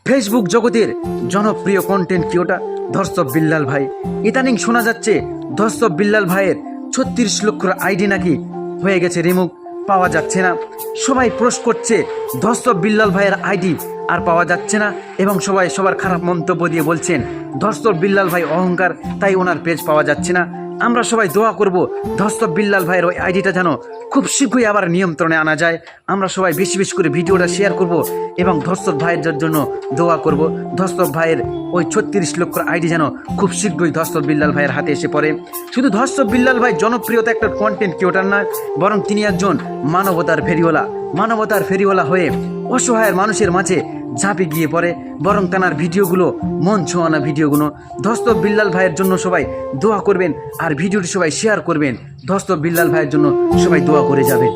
Facebook জগতের জনপ্রিয় content creator ধর্ষক বিল্লাল ভাই। ইদানিং শোনা যাচ্ছে ধর্ষক বিল্লাল ভাইয়ের 36 লক্ষর আইডি নাকি হয়ে গেছে রিমুভ, পাওয়া যাচ্ছে না। সবাই পোস্ট করছে ধর্ষক বিল্লাল ভাইয়ের আইডি আর পাওয়া যাচ্ছে না, এবং সবাই সবার খারাপ মন্তব্য দিয়ে বলছেন ধর্ষক বিল্লাল ভাই অহংকার, তাই ওনার পেজ পাওয়া যাচ্ছে না। আমরা সবাই দোয়া করব ধর্ষক বিল্লাল ভাইয়ের ওই আইডিটা যেন খুব শীঘ্রই আবার নিয়ন্ত্রণে আনা যায়। আমরা সবাই বেশি বেশি করে ভিডিওটা শেয়ার করব এবং ধর্ষক ভাইয়ের জন্য দোয়া করব। ধর্ষক ভাইয়ের ওই 36 লক্ষর আইডি যেন খুব শীঘ্রই ধর্ষক বিল্লাল ভাইয়ের হাতে এসে পড়ে। শুধু ধর্ষক বিল্লাল ভাই জনপ্রিয়তা একটা কন্টেন্ট ক্রিয়েটর নয়, বরং তিনি একজন মানবতার ফেরিওয়ালা হয়ে অসহায় মানুষের মাঝে ঝাঁপে গিয়ে পড়ে। বরং তার ভিডিওগুলো মন ছোঁয়ানো ভিডিওগুলো। ধর্ষক বিল্লাল ভাইয়ের জন্য সবাই দোয়া করবেন আর ভিডিওটি সবাই শেয়ার করবেন। ধর্ষক বিল্লাল ভাইয়ের জন্য সবাই দোয়া করে যাবেন।